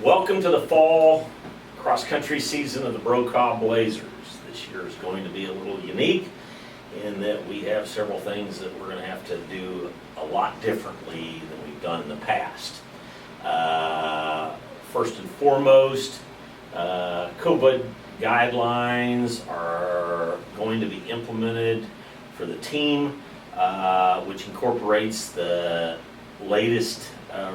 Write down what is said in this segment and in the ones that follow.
Welcome to the fall cross-country season of the Brokaw Blazers. This year is going to be a little unique in that we have several things that we're going to have to do a lot differently than we've done in the past. First and foremost, COVID guidelines are going to be implemented for the team, which incorporates the latest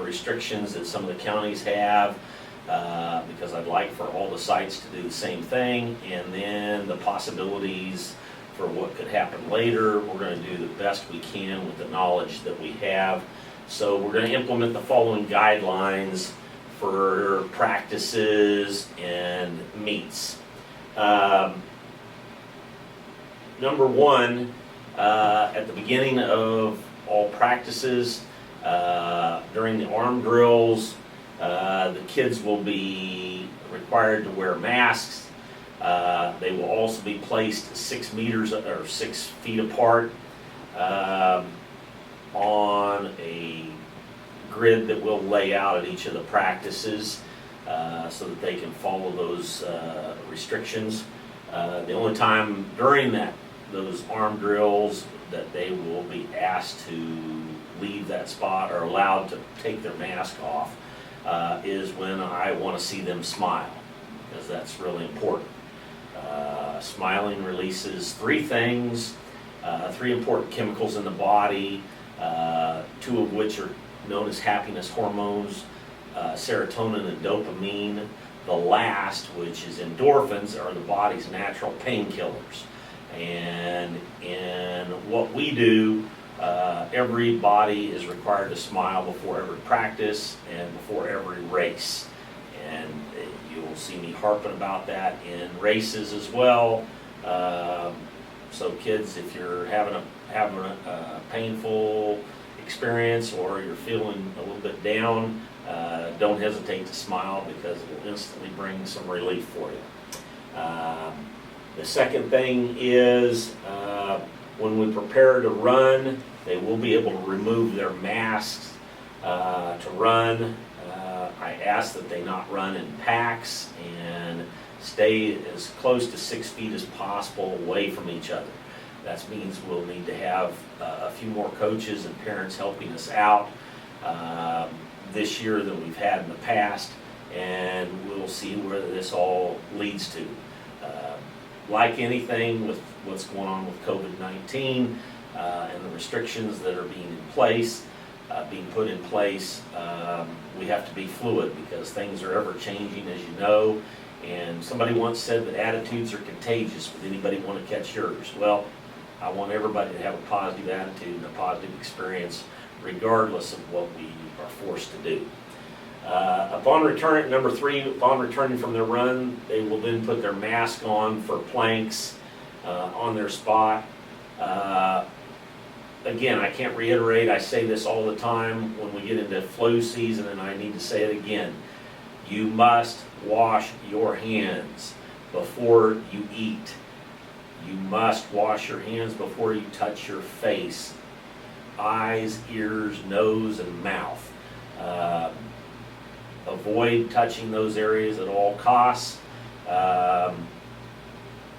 restrictions that some of the counties have, because I'd like for all the sites to do the same thing, and then the possibilities for what could happen later. We're going to do the best we can with the knowledge that we have. So we're going to implement the following guidelines for practices and meets. Number one, at the beginning of all practices, during the arm drills, the kids will be required to wear masks. They will also be placed 6 meters or 6 feet apart on a grid that we'll lay out at each of the practices so that they can follow those restrictions. The only time during those arm drills that they will be asked to leave that spot or allowed to take their mask off is when I want to see them smile, because that's really important. Smiling releases 3 things, 3 important chemicals in the body, 2 of which are known as happiness hormones, serotonin and dopamine. The last, which is endorphins, are the body's natural painkillers. And in what we do, everybody is required to smile before every practice and before every race. And you'll see me harping about that in races as well. So kids, if you're having a painful experience or you're feeling a little bit down, don't hesitate to smile, because it will instantly bring some relief for you. The second thing is when we prepare to run, they will be able to remove their masks to run. I ask that they not run in packs and stay as close to 6 feet as possible away from each other. That means we'll need to have a few more coaches and parents helping us out this year than we've had in the past, and we'll see where this all leads to. Like anything with what's going on with COVID-19 and the restrictions that are being put in place, we have to be fluid, because things are ever changing, as you know. And somebody once said that attitudes are contagious. Would anybody want to catch yours? Well, I want everybody to have a positive attitude and a positive experience, regardless of what we are forced to do. Number 3, upon returning from their run, they will then put their mask on for planks on their spot. Again, I can't reiterate, I say this all the time when we get into flu season, and I need to say it again. You must wash your hands before you eat. You must wash your hands before you touch your face, eyes, ears, nose, and mouth. Avoid touching those areas at all costs. And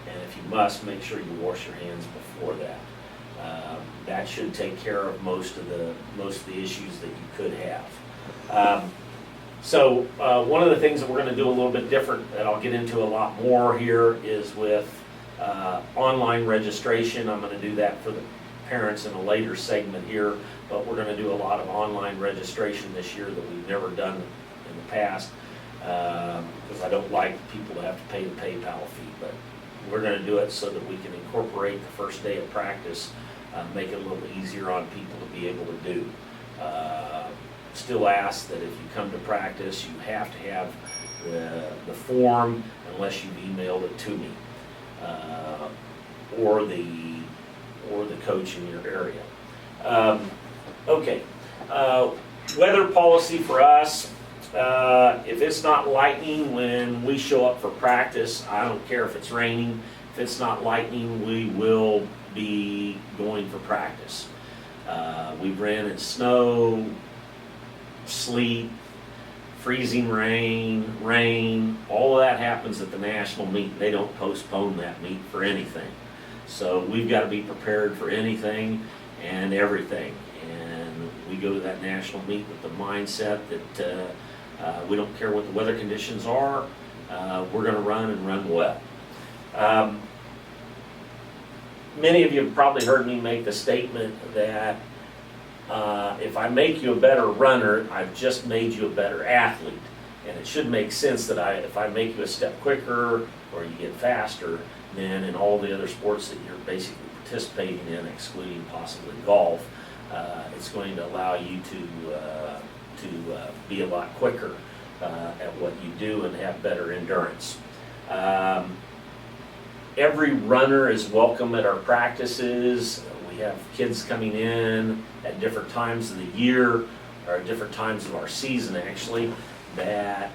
if you must, make sure you wash your hands before that. That should take care of most of the issues that you could have. So one of the things that we're going to do a little bit different, that I'll get into a lot more here, is with online registration. I'm going to do that for the parents in a later segment here, but we're going to do a lot of online registration this year that we've never done in the past, because I don't like people to have to pay the PayPal fee. But we're going to do it so that we can incorporate the first day of practice, make it a little easier on people to be able to do. Still ask that if you come to practice, you have to have the form, unless you've emailed it to me, or the coach in your area. Okay, weather policy for us. If it's not lightning when we show up for practice, I don't care if it's raining. If it's not lightning, we will be going for practice. We've ran in snow, sleet, freezing rain, all of that happens at the national meet. They don't postpone that meet for anything. So we've got to be prepared for anything and everything. And we go to that national meet with the mindset that we don't care what the weather conditions are, we're going to run and run well. Many of you have probably heard me make the statement that if I make you a better runner, I've just made you a better athlete. And it should make sense that if I make you a step quicker or you get faster, then in all the other sports that you're basically participating in, excluding possibly golf, it's going to allow you to be a lot quicker at what you do and have better endurance. Every runner is welcome at our practices. We have kids coming in at different times of the year, or at different times of our season actually, that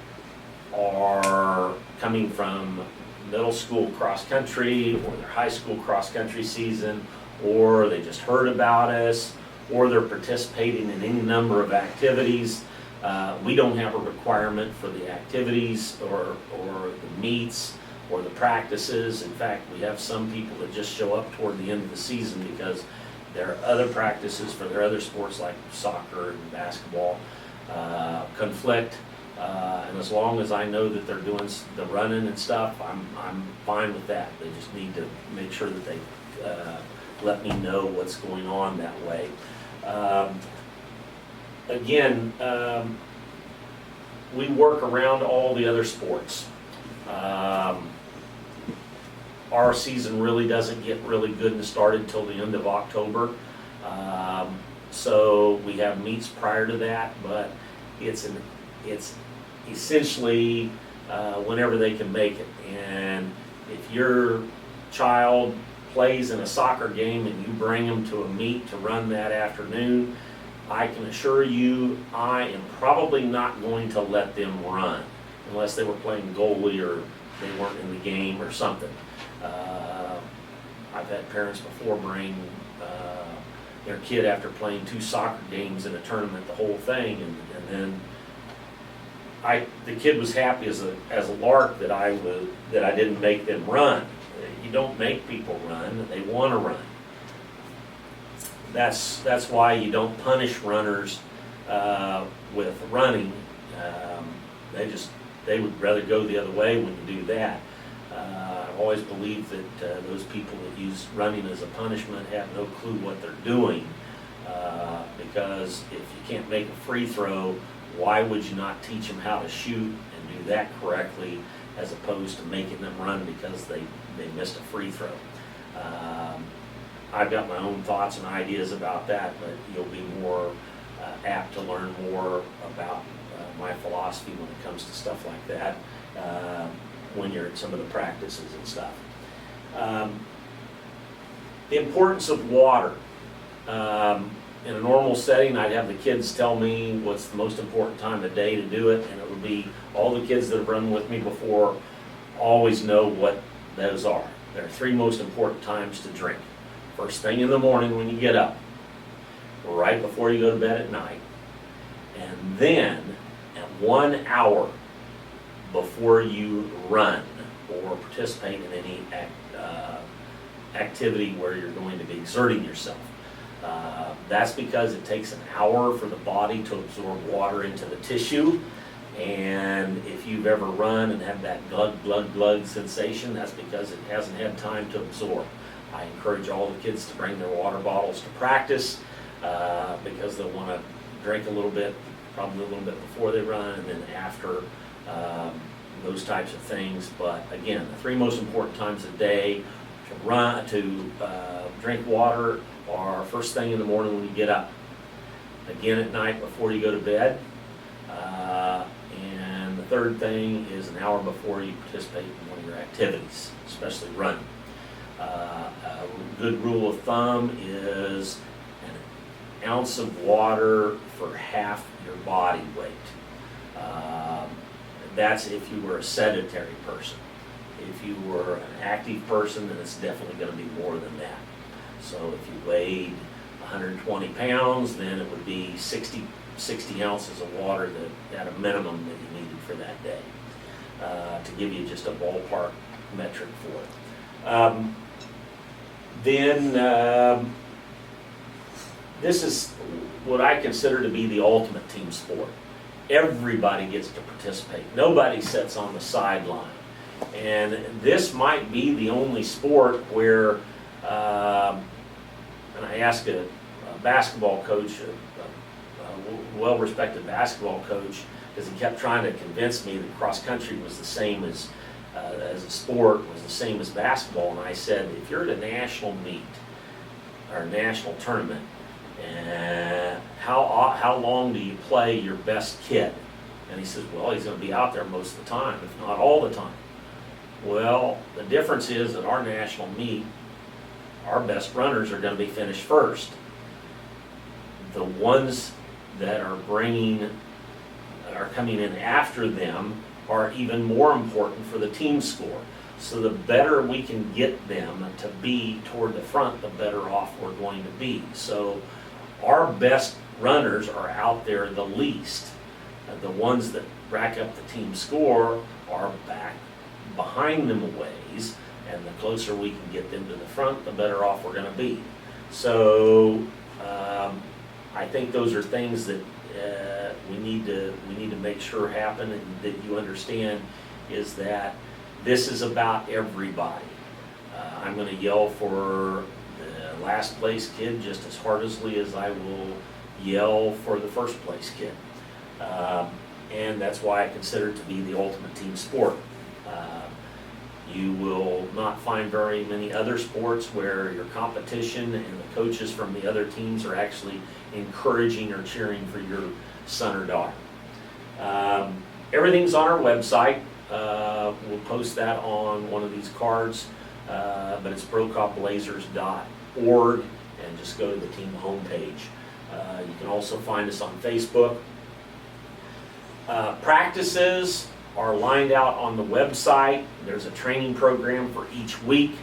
are coming from middle school cross country or their high school cross country season, or they just heard about us, or they're participating in any number of activities. We don't have a requirement for the activities or the meets or the practices. In fact, we have some people that just show up toward the end of the season because there are other practices for their other sports like soccer and basketball conflict. And as long as I know that they're doing the running and stuff, I'm fine with that. They just need to make sure that they let me know what's going on that way. Again, we work around all the other sports. Our season really doesn't get really good and started until the end of October. So we have meets prior to that, but it's essentially whenever they can make it. And if your child plays in a soccer game and you bring them to a meet to run that afternoon, I can assure you I am probably not going to let them run unless they were playing goalie or they weren't in the game or something. I've had parents before bring their kid after playing 2 soccer games in a tournament, the whole thing, and then the kid was happy as a lark that I didn't make them run. You don't make people run; they want to run. That's why you don't punish runners with running. They would rather go the other way when you do that. I've always believed that those people that use running as a punishment have no clue what they're doing, because if you can't make a free throw, why would you not teach them how to shoot and do that correctly as opposed to making them run because they missed a free throw? I've got my own thoughts and ideas about that, but you'll be more apt to learn more about my philosophy when it comes to stuff like that when you're at some of the practices and stuff. The importance of water. In a normal setting, I'd have the kids tell me what's the most important time of day to do it, and it would be all the kids that have run with me before always know what those are. There are 3 most important times to drink. First thing in the morning when you get up, right before you go to bed at night, and then at 1 hour before you run or participate in any activity where you're going to be exerting yourself. That's because it takes an hour for the body to absorb water into the tissue, and if you've ever run and had that glug, glug, glug sensation, that's because it hasn't had time to absorb. I encourage all the kids to bring their water bottles to practice because they'll want to drink a little bit, probably a little bit before they run and then after, those types of things. But again, the 3 most important times of the day to drink water are first thing in the morning when you get up, again at night before you go to bed, and the third thing is an hour before you participate in one of your activities, especially running. A good rule of thumb is an ounce of water for half your body weight. That's if you were a sedentary person. If you were an active person, then it's definitely going to be more than that. So if you weighed 120 pounds, then it would be 60 60 ounces of water that at a minimum that you needed for that day, to give you just a ballpark metric for it. This is what I consider to be the ultimate team sport. Everybody gets to participate. Nobody sits on the sideline. And this might be the only sport where, and I asked a basketball coach, a well-respected basketball coach, because he kept trying to convince me that cross country was the same as a sport, was the same as basketball. And I said, if you're at a national meet or a national tournament, how long do you play your best kid? And he says, well, he's going to be out there most of the time, if not all the time. Well, the difference is at our national meet, our best runners are going to be finished first. The ones that are coming in after them are even more important for the team score. So the better we can get them to be toward the front, the better off we're going to be. So our best runners are out there the least. The ones that rack up the team score are back behind them a ways, and the closer we can get them to the front, the better off we're going to be. So I think those are things that we need to make sure happen, and that you understand is that this is about everybody. I'm going to yell for the last place kid just as heartily as I will yell for the first place kid. And that's why I consider it to be the ultimate team sport. You will not find very many other sports where your competition and the coaches from the other teams are actually encouraging or cheering for your son or daughter. Everything's on our website. We'll post that on one of these cards, but it's brocopblazers.org, and just go to the team homepage. You can also find us on Facebook. Practices are lined out on the website. There's a training program for each week.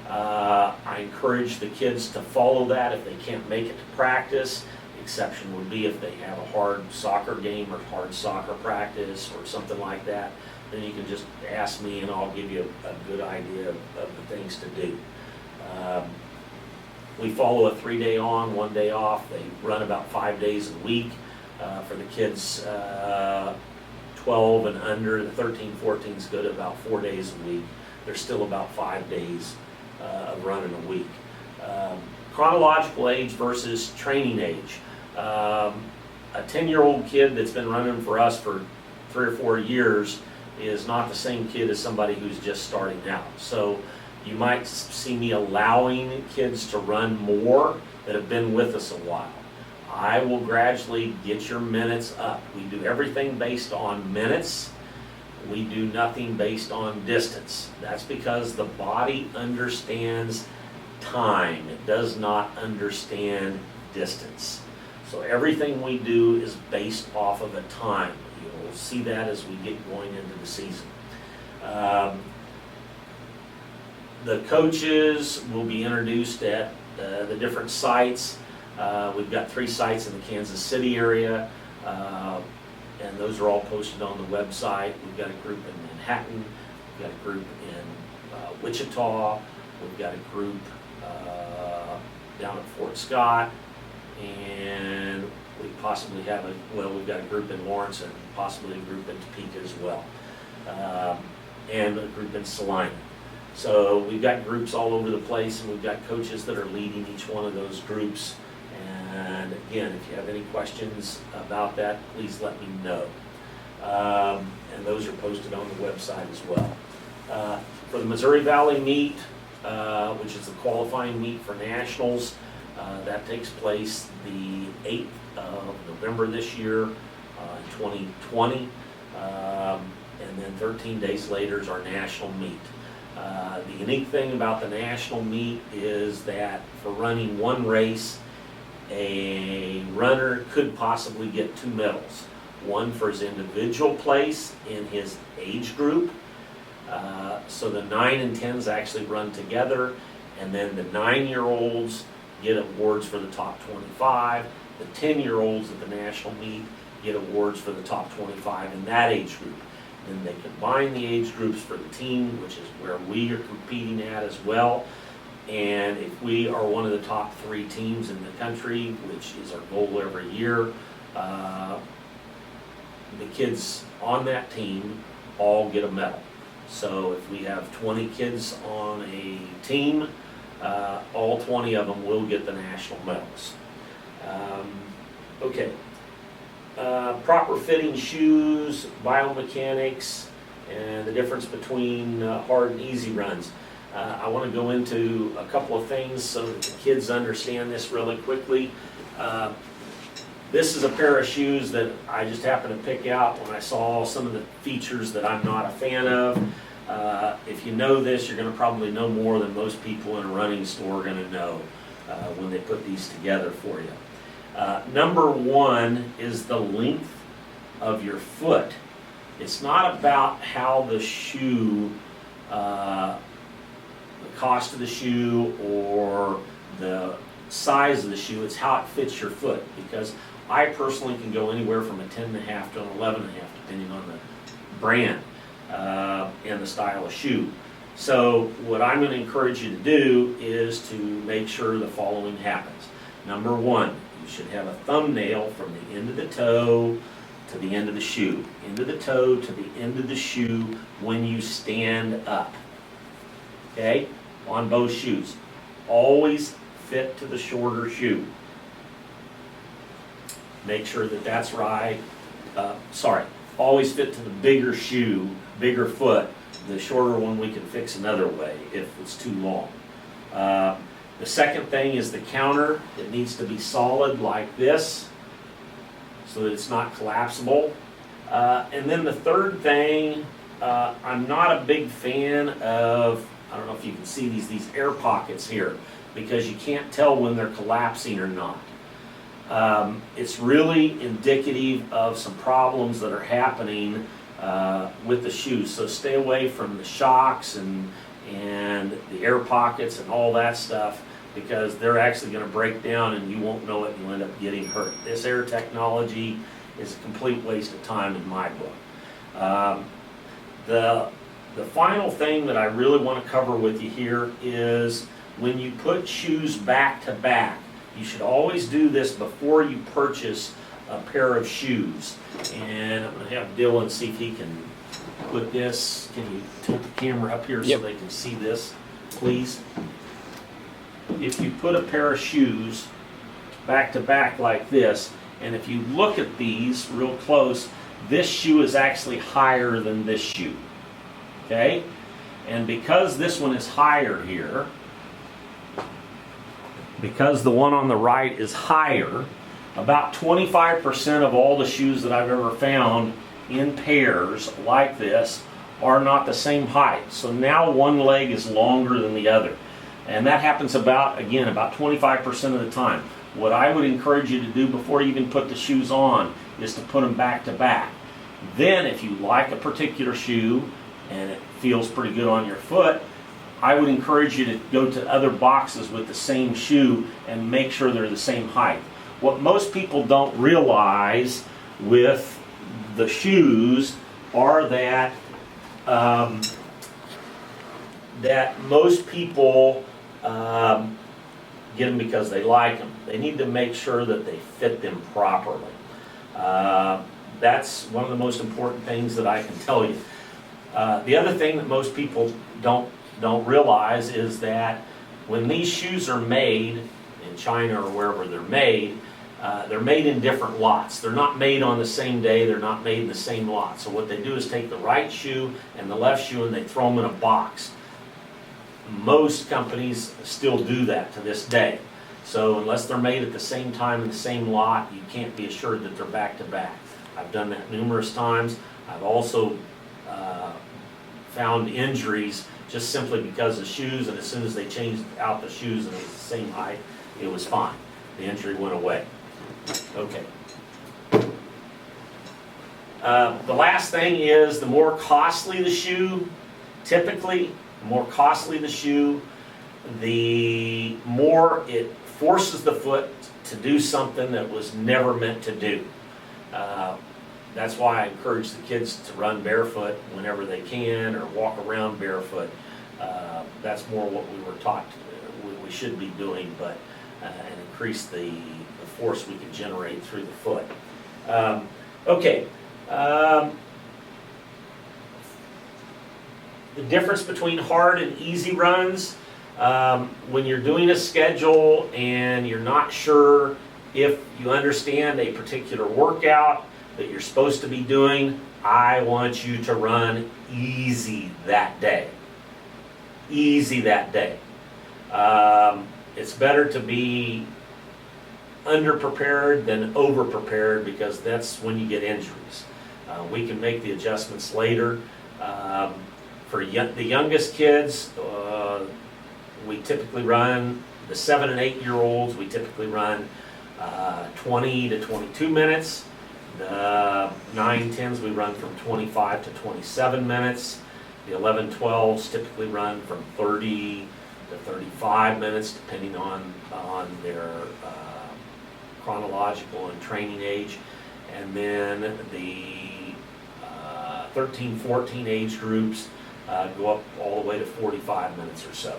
I encourage the kids to follow that if they can't make it to practice. The exception would be if they have a hard soccer game or hard soccer practice or something like that. Then you can just ask me and I'll give you a good idea of the things to do. We follow a 3-day on, 1 day off. They run about 5 days a week. For the kids 12 and under, the 13, 14s go to about 4 days a week. There's still about 5 days of running a week. Chronological age versus training age. A 10-year-old kid that's been running for us for 3 or 4 years is not the same kid as somebody who's just starting out. So you might see me allowing kids to run more that have been with us a while. I will gradually get your minutes up. We do everything based on minutes. We do nothing based on distance. That's because the body understands time. It does not understand distance. So everything we do is based off of a time. You'll see that as we get going into the season. The coaches will be introduced at the different sites. We've got 3 sites in the Kansas City area, and those are all posted on the website. We've got a group in Manhattan, we've got a group in Wichita, we've got a group down at Fort Scott, and we possibly have we've got a group in Lawrence and possibly a group in Topeka as well, and a group in Salina. So we've got groups all over the place, and we've got coaches that are leading each one of those groups. And again, if you have any questions about that, please let me know. And those are posted on the website as well. For the Missouri Valley meet, which is the qualifying meet for nationals, that takes place the 8th of November this year, 2020. And then 13 days later is our national meet. The unique thing about the national meet is that for running one race, a runner could possibly get 2 medals. One for his individual place in his age group. So the 9 and 10s actually run together, and then the 9-year-olds get awards for the top 25. The 10-year-olds at the national meet get awards for the top 25 in that age group. Then they combine the age groups for the team, which is where we are competing at as well. And if we are one of the top 3 teams in the country, which is our goal every year, the kids on that team all get a medal. So if we have 20 kids on a team, all 20 of them will get the national medals. Okay. Proper fitting shoes, biomechanics, and the difference between hard and easy runs. I want to go into a couple of things so that the kids understand this really quickly. This is a pair of shoes that I just happened to pick out when I saw some of the features that I'm not a fan of. If you know this, you're going to probably know more than most people in a running store are going to know when they put these together for you. Number one is the length of your foot. It's not about how the shoe, the cost of the shoe or the size of the shoe, it's how it fits your foot. Because I personally can go anywhere from a 10.5 to an 11.5 depending on the brand and the style of shoe. So what I'm going to encourage you to do is to make sure the following happens. Number one, you should have a thumbnail from the end of the toe to the end of the shoe. End of the toe to the end of the shoe when you stand up. Okay? On both shoes. Always fit to the shorter shoe. Make sure that that's right. Always fit to the bigger shoe, bigger foot. The shorter one we can fix another way if it's too long. The second thing is the counter. It needs to be solid like this so that it's not collapsible. And then the third thing, I'm not a big fan of, I don't know if you can see these air pockets here, because you can't tell when they're collapsing or not. It's really indicative of some problems that are happening with the shoes. So stay away from the shocks and the air pockets and all that stuff, because they're actually going to break down and you won't know it and you'll end up getting hurt. This air technology is a complete waste of time in my book. The final thing that I really want to cover with you here is when you put shoes back to back, you should always do this before you purchase a pair of shoes. And I'm going to have Dylan see if he can put this. Can you tilt the camera up here so they can see this, please? If you put a pair of shoes back to back like this, and if you look at these real close, this shoe is actually higher than this shoe. Okay? And because this one is higher here, because the one on the right is higher, about 25% of all the shoes that I've ever found in pairs like this are not the same height. So now one leg is longer than the other. And that happens about 25% of the time. What I would encourage you to do before you even put the shoes on is to put them back to back. Then if you like a particular shoe and it feels pretty good on your foot, I would encourage you to go to other boxes with the same shoe and make sure they're the same height. What most people don't realize with the shoes are that most people get them because they like them. They need to make sure that they fit them properly. That's one of the most important things that I can tell you. The other thing that most people don't realize is that when these shoes are made in China or wherever they're made in different lots. They're not made on the same day, they're not made in the same lot. So what they do is take the right shoe and the left shoe and they throw them in a box. Most companies still do that to this day. So unless they're made at the same time in the same lot, you can't be assured that they're back to back. I've done that numerous times. I've also found injuries just simply because of shoes, and as soon as they changed out the shoes and it was the same height, it was fine. The injury went away. Okay. The last thing is the more costly the shoe, typically, the more costly the shoe, the more it forces the foot to do something that was never meant to do. That's why I encourage the kids to run barefoot whenever they can, or walk around barefoot. That's more what we were taught we should be doing, but and increase the force we can generate through the foot. Okay. The difference between hard and easy runs, when you're doing a schedule and you're not sure if you understand a particular workout that you're supposed to be doing, I want you to run easy that day. Easy that day. It's better to be underprepared than overprepared, because that's when you get injuries. We can make the adjustments later. For the youngest kids, we typically run, the 7 and 8 year olds, we typically run 20 to 22 minutes. The 9-10s, we run from 25 to 27 minutes. The 11-12s typically run from 30 to 35 minutes, depending on their chronological and training age. And then the 13-14 age groups go up all the way to 45 minutes or so.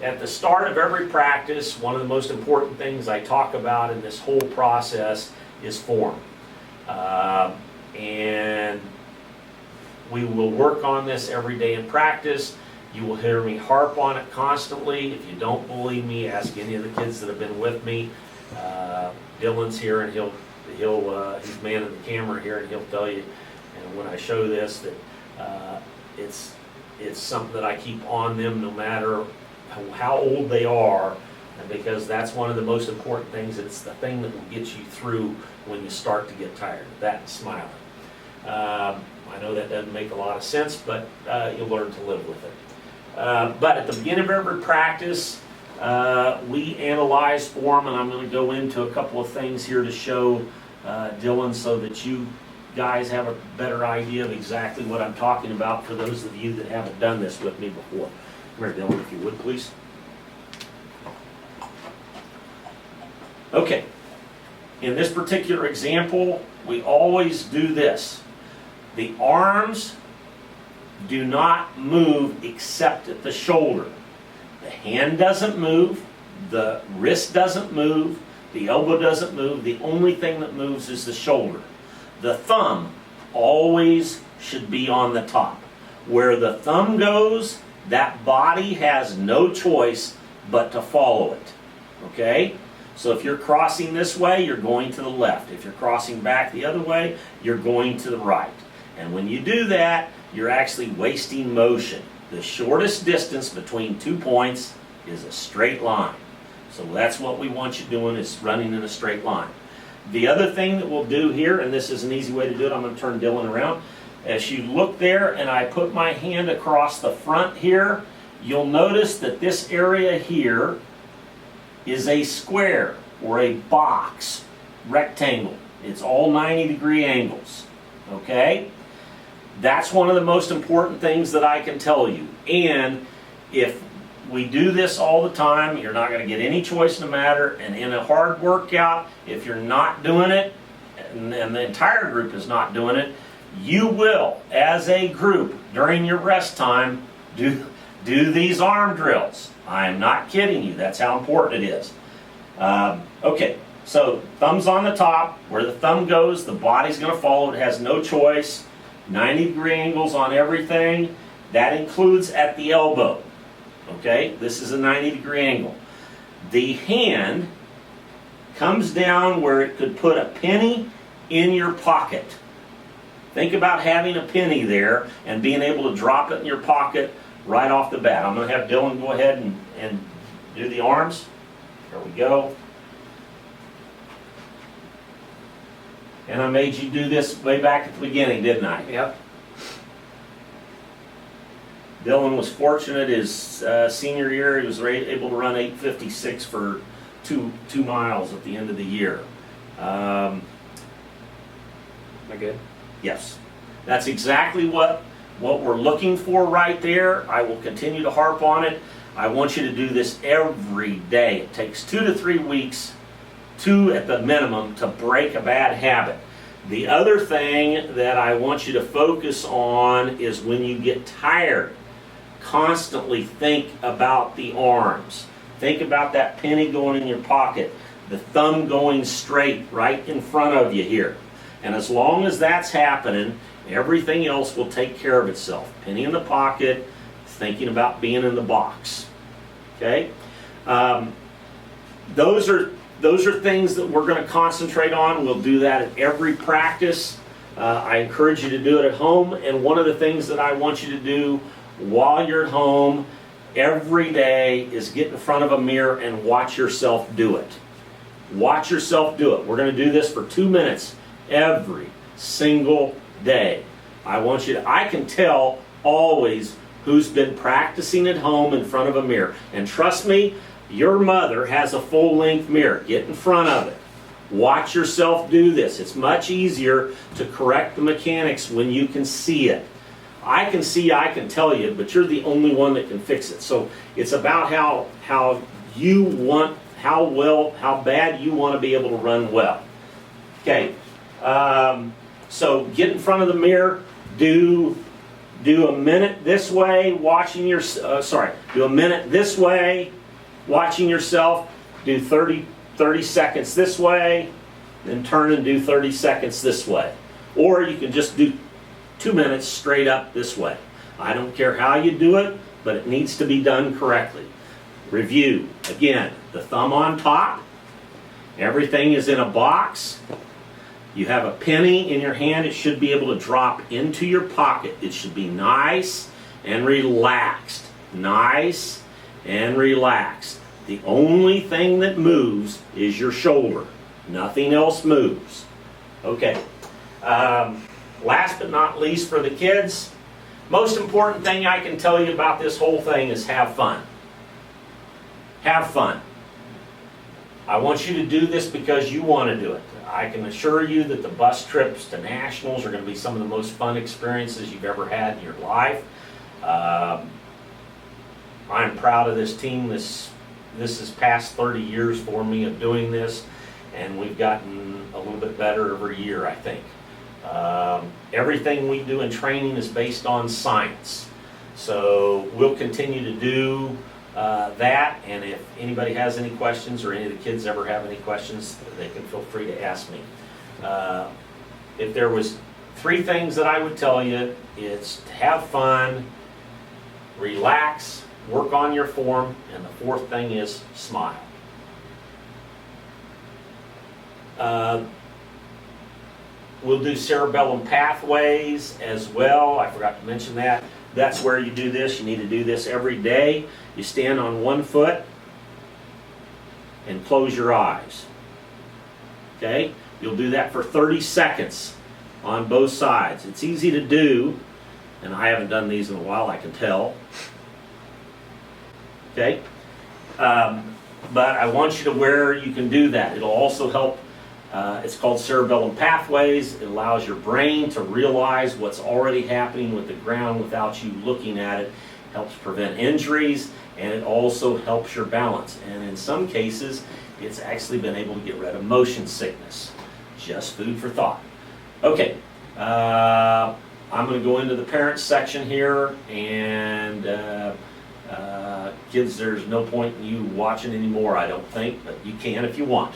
At the start of every practice, one of the most important things I talk about in this whole process is form. And we will work on this every day in practice. You will hear me harp on it constantly. If you don't believe me, ask any of the kids that have been with me. Dylan's here, and he's manning the camera here, and he'll tell you, and when I show this, that it's something that I keep on them no matter how old they are, and because that's one of the most important things. It's the thing that will get you through when you start to get tired. That and smiling. I know that doesn't make a lot of sense, but you'll learn to live with it. But at the beginning of every practice, we analyze form, and I'm going to go into a couple of things here to show Dylan, so that you guys have a better idea of exactly what I'm talking about, for those of you that haven't done this with me before. Come here, Dylan, if you would, please. Okay. In this particular example, we always do this. The arms do not move except at the shoulder. The hand doesn't move, the wrist doesn't move, the elbow doesn't move. The only thing that moves is the shoulder. The thumb always should be on the top. Where the thumb goes, that body has no choice but to follow it. Okay? So if you're crossing this way, you're going to the left. If you're crossing back the other way, you're going to the right. And when you do that, you're actually wasting motion. The shortest distance between 2 points is a straight line. So that's what we want you doing, is running in a straight line. The other thing that we'll do here, and this is an easy way to do it, I'm going to turn Dylan around. As you look there and I put my hand across the front here, you'll notice that this area here is a square or a box, rectangle. It's all 90-degree angles. Okay? That's one of the most important things that I can tell you. And if we do this all the time, you're not going to get any choice in the matter. And in a hard workout, if you're not doing it, and the entire group is not doing it, you will, as a group, during your rest time, do these arm drills. I am not kidding you. That's how important it is. Okay, so thumb's on the top. Where the thumb goes, the body's going to follow. It has no choice. 90-degree angles on everything. That includes at the elbow. Okay, this is a 90-degree angle. The hand comes down where it could put a penny in your pocket. Think about having a penny there and being able to drop it in your pocket right off the bat. I'm going to have Dylan go ahead and do the arms. There we go. And I made you do this way back at the beginning, didn't I? Yep. Dylan was fortunate his senior year. He was able to run 8:56 for two miles at the end of the year. Am I good? Yes. That's exactly what what we're looking for right there. I will continue to harp on it. I want you to do this every day. It takes 2 to 3 weeks, 2 at the minimum, to break a bad habit. The other thing that I want you to focus on is when you get tired, constantly think about the arms. Think about that penny going in your pocket, the thumb going straight right in front of you here. And as long as that's happening, everything else will take care of itself. Penny in the pocket, thinking about being in the box. Okay? Those are things that we're going to concentrate on. We'll do that at every practice. I encourage you to do it at home. And one of the things that I want you to do while you're at home every day is get in front of a mirror and watch yourself do it. Watch yourself do it. We're going to do this for 2 minutes every single day. I can tell always who's been practicing at home in front of a mirror. And trust me, your mother has a full-length mirror. Get in front of it. Watch yourself do this. It's much easier to correct the mechanics when you can see it. I can see, I can tell you, but you're the only one that can fix it. So it's about how bad you want to be able to run well. Okay, so get in front of the mirror. Do a minute this way, watching your. Do a minute this way, watching yourself. Do 30 seconds this way, then turn and do 30 seconds this way. Or you can just do 2 minutes straight up this way. I don't care how you do it, but it needs to be done correctly. Review. Again, the thumb on top. Everything is in a box. You have a penny in your hand. It should be able to drop into your pocket. It should be nice and relaxed. Nice and relaxed. The only thing that moves is your shoulder. Nothing else moves. Okay. Last but not least for the kids, most important thing I can tell you about this whole thing is have fun. Have fun. I want you to do this because you want to do it. I can assure you that the bus trips to nationals are going to be some of the most fun experiences you've ever had in your life. I'm proud of this team. This has past 30 years for me of doing this, and we've gotten a little bit better every year, I think. Everything we do in training is based on science. So we'll continue to do that, and if anybody has any questions or any of the kids ever have any questions, they can feel free to ask me. If there was 3 things that I would tell you, it's to have fun, relax, work on your form, and the 4th thing is smile. We'll do cerebellum pathways as well. I forgot to mention that. That's where you do this. You need to do this every day. You stand on one foot and close your eyes. Okay? You'll do that for 30 seconds on both sides. It's easy to do, and I haven't done these in a while, I can tell. Okay? But I want you to where you can do that. It'll also help. It's called Cerebellum Pathways. It allows your brain to realize what's already happening with the ground without you looking at it. Helps prevent injuries, and it also helps your balance. And in some cases, it's actually been able to get rid of motion sickness. Just food for thought. Okay, I'm going to go into the parents section here, and kids, there's no point in you watching anymore, I don't think, but you can if you want.